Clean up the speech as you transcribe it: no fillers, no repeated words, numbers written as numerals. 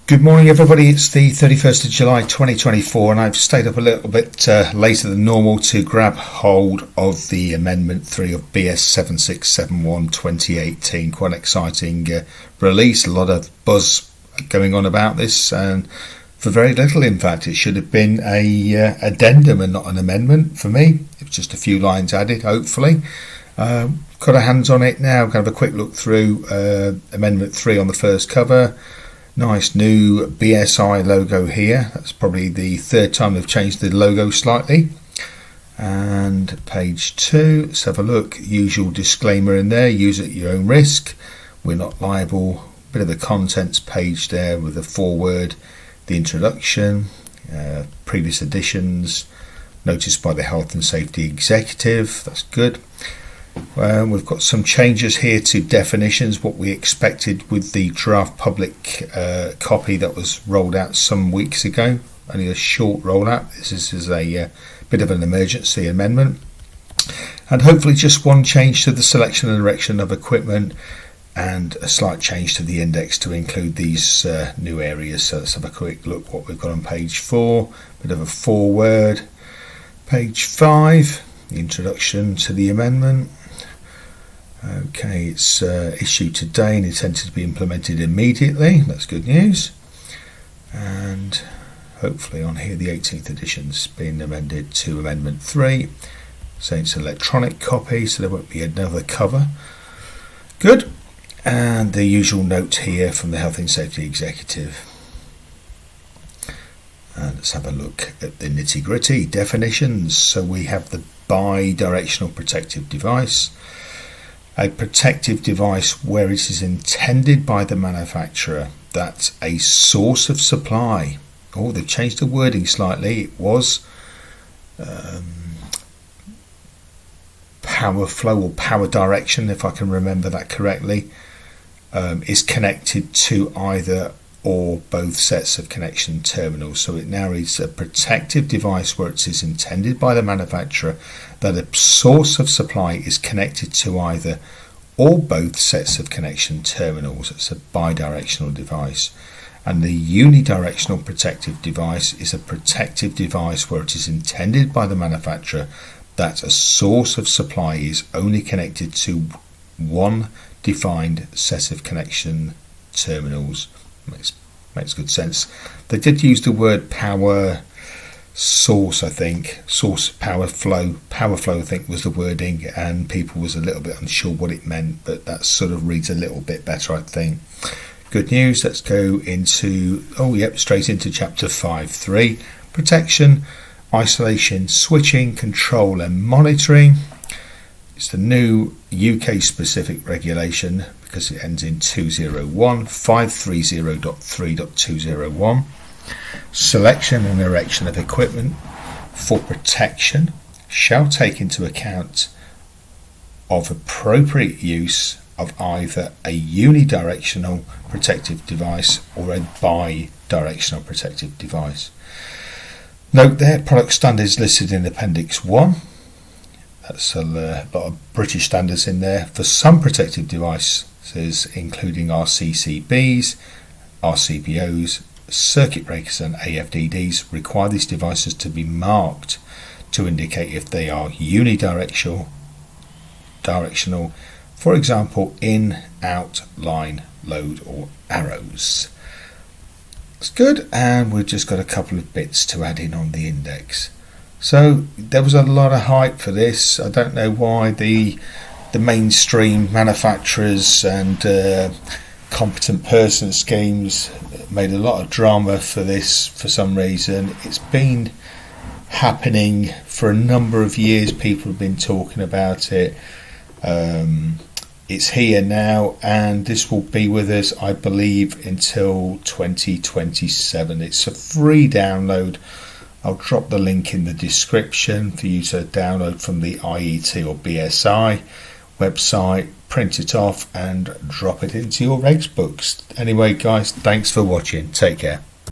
Good morning everybody, it's the 31st of July 2024 and I've stayed up a little bit later than normal to grab hold of the Amendment 3 of BS7671 2018. Quite an exciting release, a lot of buzz going on about this and for very little. In fact, it should have been a addendum and not an amendment for me. It was just a few lines added, hopefully. Got our hands on it now, kind of a quick look through Amendment 3 on the first cover. Nice new BSI logo here. That's probably the third time they've changed the logo slightly. And page 2, let's have a look. Usual disclaimer in there, use at your own risk. We're not liable. Bit of the contents page there with the foreword, the introduction, previous editions, noticed by the Health and Safety Executive. That's good. We've got some changes here to definitions, what we expected with the draft public copy that was rolled out some weeks ago. Only a short rollout. This is a bit of an emergency amendment. And hopefully just one change to the selection and direction of equipment and a slight change to the index to include these new areas. So let's have a quick look what we've got on page 4. Bit of a foreword. Page 5, the introduction to the amendment. Okay, it's issued today and intended to be implemented immediately. That's good news. And hopefully on here the 18th edition's been amended to Amendment 3. Saying it's an electronic copy, so there won't be another cover. Good. And the usual note here from the Health and Safety Executive. And let's have a look at the nitty-gritty definitions. So we have the bi-directional protective device. A protective device where it is intended by the manufacturer that a source of supply. Oh, they've changed the wording slightly. It was power flow or power direction, if I can remember that correctly, is connected to either or both sets of connection terminals. So it now is a protective device where it is intended by the manufacturer that a source of supply is connected to either or both sets of connection terminals. It's a bi-directional device. And the uni-directional protective device is a protective device where it is intended by the manufacturer that a source of supply is only connected to one defined set of connection terminals. Makes good sense. They did use the word power source, I think. Source, power flow. Power flow, I think, was the wording, and people was a little bit unsure what it meant, but that sort of reads a little bit better, I think. Good news. Let's go into, straight into chapter 5.3. Protection, isolation, switching, control and monitoring. It's the new UK specific regulation because it ends in 201, 530.3.201. Selection and erection of equipment for protection shall take into account of appropriate use of either a unidirectional protective device or a bi-directional protective device. Note there, product standards listed in Appendix 1. That's a lot of British standards in there for some protective devices, including RCCBs, RCPOs, circuit breakers and AFDDs. Require these devices to be marked to indicate if they are unidirectional, for example, in, out, line, load or arrows. That's good, and we've just got a couple of bits to add in on the index. So there was a lot of hype for this. I don't know why the mainstream manufacturers and competent person schemes made a lot of drama for this for some reason. It's been happening for a number of years. People have been talking about it. It's here now, and this will be with us, I believe, until 2027. It's a free download. I'll drop the link in the description for you to download from the IET or BSI website, print it off and drop it into your regs books. Anyway guys, thanks for watching. Take care.